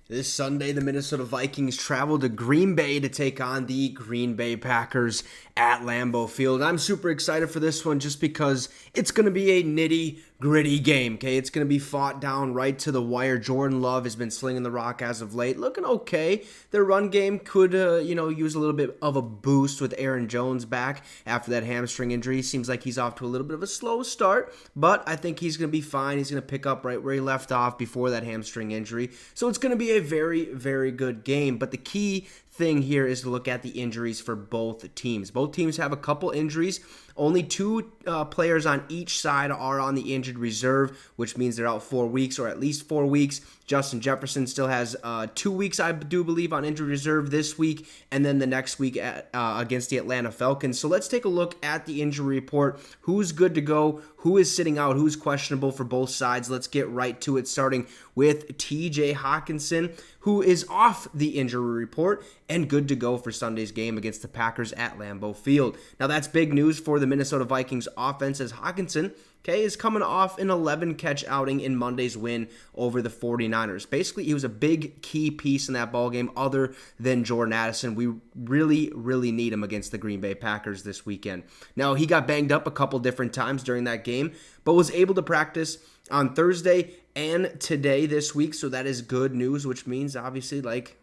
This Sunday, the Minnesota Vikings travel to Green Bay to take on the Green Bay Packers at Lambeau Field. I'm super excited for this one just because it's going to be a nitty-gritty game, okay? It's going to be fought down right to the wire. Jordan Love has been slinging the rock as of late, looking okay. Their run game could, use a little bit of a boost with Aaron Jones back after that hamstring injury. Seems like he's off to a little bit of a slow start, but I think he's going to be fine. He's going to pick up right where he left off before that hamstring injury. So it's going to be a very, very good game. But the key thing here is to look at the injuries for both teams. Both teams have a couple injuries. Only two players on each side are on the injured reserve, which means they're out 4 weeks or at least 4 weeks. Justin Jefferson still has 2 weeks, I do believe, on injured reserve this week, and then the next week against the Atlanta Falcons. So let's take a look at the injury report. Who's good to go? Who is sitting out? Who's questionable for both sides? Let's get right to it, starting with TJ Hockenson, who is off the injury report and good to go for Sunday's game against the Packers at Lambeau Field. Now, that's big news for the Minnesota Vikings offense, as Hockenson is coming off an 11-catch outing in Monday's win over the 49ers. Basically, he was a big key piece in that ballgame other than Jordan Addison. We really, really need him against the Green Bay Packers this weekend. Now, he got banged up a couple different times during that game, but was able to practice on Thursday and today this week, so that is good news, which means, obviously, like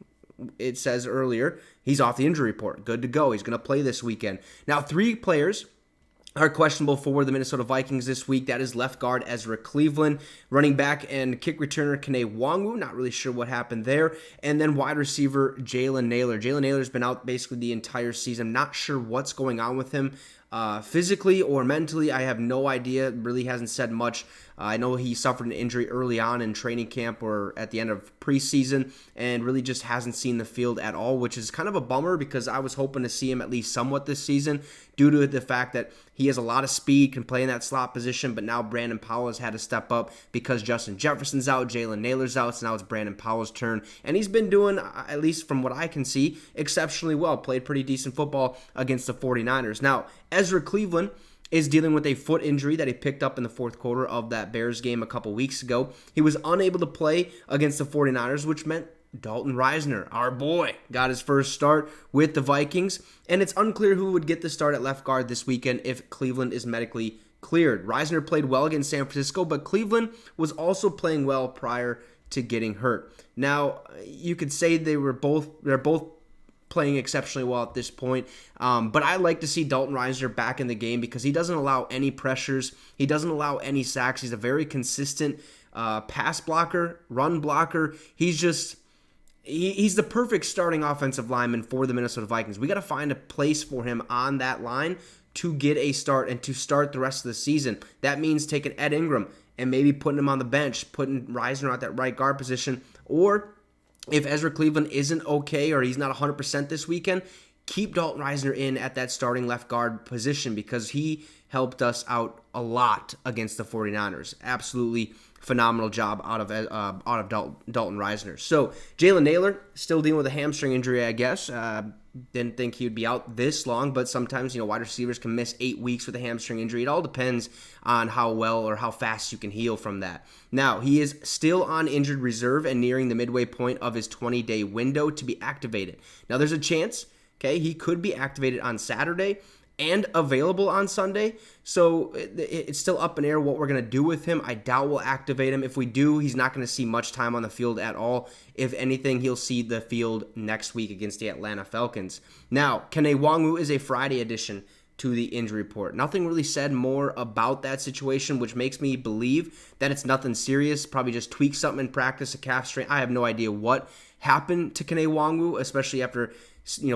it says earlier, he's off the injury report. Good to go. He's going to play this weekend. Now, 3 players are questionable for the Minnesota Vikings this week. That is left guard Ezra Cleveland, running back and kick returner Kene Nwangwu. Not really sure what happened there. And then wide receiver Jalen Nailor. Jalen Nailor's been out basically the entire season. Not sure what's going on with him. Physically or mentally, I have no idea. Really hasn't said much. I know he suffered an injury early on in training camp or at the end of preseason and really just hasn't seen the field at all, which is kind of a bummer because I was hoping to see him at least somewhat this season due to the fact that he has a lot of speed, can play in that slot position, but now Brandon Powell has had to step up because Justin Jefferson's out, Jalen Nailor's out, so now it's Brandon Powell's turn. And he's been doing, at least from what I can see, exceptionally well. Played pretty decent football against the 49ers. Now, Ezra Cleveland is dealing with a foot injury that he picked up in the fourth quarter of that Bears game a couple weeks ago. He was unable to play against the 49ers, which meant Dalton Risner, our boy, got his first start with the Vikings, and it's unclear who would get the start at left guard this weekend if Cleveland is medically cleared. Risner played well against San Francisco, but Cleveland was also playing well prior to getting hurt. Now, you could say they're both playing exceptionally well at this point, but I like to see Dalton Risner back in the game because he doesn't allow any pressures, he doesn't allow any sacks, he's a very consistent pass blocker, run blocker. He's the perfect starting offensive lineman for the Minnesota Vikings. We got to find a place for him on that line to get a start and to start the rest of the season. That means taking Ed Ingram and maybe putting him on the bench, putting Risner at that right guard position, or if Ezra Cleveland isn't okay or he's not 100% this weekend, keep Dalton Risner in at that starting left guard position because he helped us out a lot against the 49ers. Absolutely phenomenal job out of Dalton Risner. So Jalen Nailor still dealing with a hamstring injury, I guess. Didn't think he would be out this long, but sometimes wide receivers can miss 8 weeks with a hamstring injury. It all depends on how well or how fast you can heal from that. Now, he is still on injured reserve and nearing the midway point of his 20-day window to be activated. Now, there's a chance, he could be activated on Saturday and available on Sunday. So it's still up in air what we're going to do with him. I doubt we'll activate him. If we do, he's not going to see much time on the field at all. If anything, he'll see the field next week against the Atlanta Falcons. Now, Kene Nwangwu is a Friday addition to the injury report. Nothing really said more about that situation, which makes me believe that it's nothing serious. Probably just tweaked something in practice, a calf strain. I have no idea what happened to Kene Nwangwu, especially after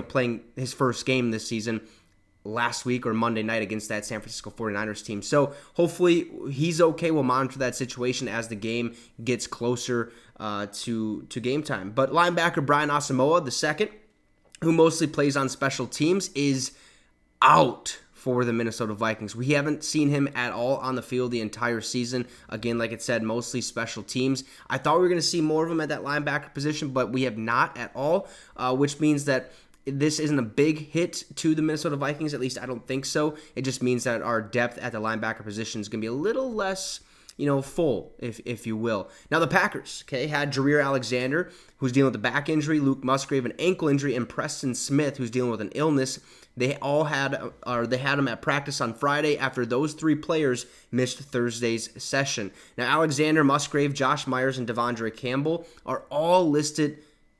playing his first game this season last week or Monday night against that San Francisco 49ers team. So hopefully he's okay. We'll monitor that situation as the game gets closer to game time. But linebacker Brian Asamoah, the second, who mostly plays on special teams, is out for the Minnesota Vikings. We haven't seen him at all on the field the entire season. Again, like it said, mostly special teams. I thought we were going to see more of him at that linebacker position, but we have not at all, which means that this isn't a big hit to the Minnesota Vikings. At least I don't think so. It just means that our depth at the linebacker position is going to be a little less full, if you will. Now the Packers, had Jareer Alexander, who's dealing with a back injury, Luke Musgrave, an ankle injury, and Preston Smith, who's dealing with an illness. They had him at practice on Friday after those 3 players missed Thursday's session. Now Alexander, Musgrave, Josh Myers, and Devondre Campbell are all listed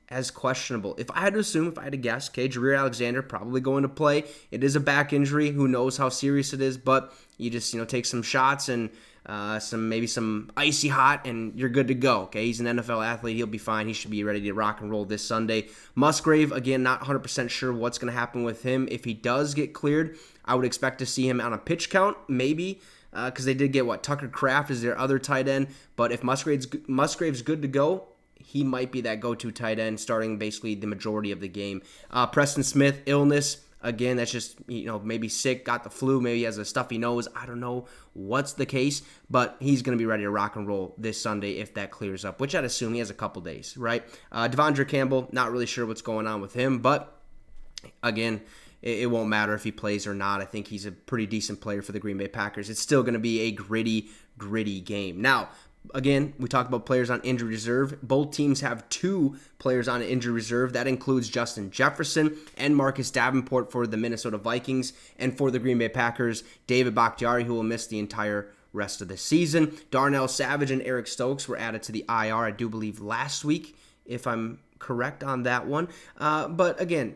as questionable. If I had to guess, Jareer Alexander probably going to play. It is a back injury. Who knows how serious it is, but you just, take some shots and some icy hot, and you're good to go. He's an NFL athlete. He'll be fine. He should be ready to rock and roll this Sunday. Musgrave, again, not 100% sure what's going to happen with him. If he does get cleared, I would expect to see him on a pitch count, maybe, because they did get Tucker Kraft is their other tight end. But if Musgrave's good to go, he might be that go-to tight end starting basically the majority of the game. Preston Smith, illness. Again, that's just, maybe sick, got the flu, maybe he has a stuffy nose. I don't know what's the case, but he's going to be ready to rock and roll this Sunday if that clears up, which I'd assume he has a couple days, right? Devondre Campbell, not really sure what's going on with him, but again, it won't matter if he plays or not. I think he's a pretty decent player for the Green Bay Packers. It's still going to be a gritty game. Now, again, we talked about players on injury reserve. Both teams have 2 players on injury reserve. That includes Justin Jefferson and Marcus Davenport for the Minnesota Vikings, and for the Green Bay Packers, David Bakhtiari, who will miss the entire rest of the season. Darnell Savage and Eric Stokes were added to the IR, I do believe, last week, if I'm correct on that one. But again,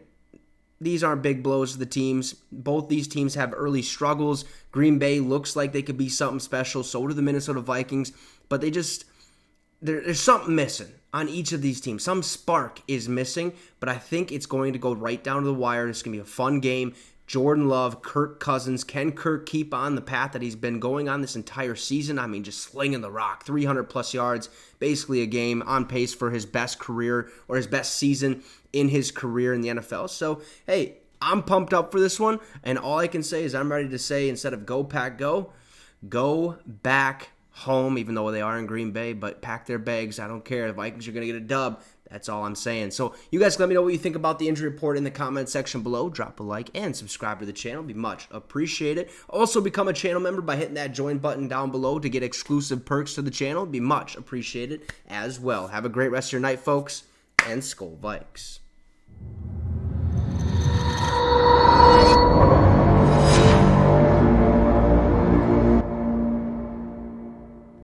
these aren't big blows to the teams. Both these teams have early struggles. Green Bay looks like they could be something special. So do the Minnesota Vikings. But there's something missing on each of these teams. Some spark is missing, but I think it's going to go right down to the wire. It's going to be a fun game. Jordan Love, Kirk Cousins. Can Kirk keep on the path that he's been going on this entire season? I mean, just slinging the rock. 300-plus yards, basically a game, on pace for his best career or his best season in his career in the NFL. So, hey, I'm pumped up for this one, and all I can say is I'm ready to say, instead of go Pack go, go back home, even though they are in Green Bay, but pack their bags. I don't care. The Vikings are going to get a dub. That's all I'm saying. So you guys let me know what you think about the injury report in the comment section below. Drop a like and subscribe to the channel. It'd be much appreciated. Also become a channel member by hitting that join button down below to get exclusive perks to the channel. It'd be much appreciated as well. Have a great rest of your night, folks, and Skol Vikes.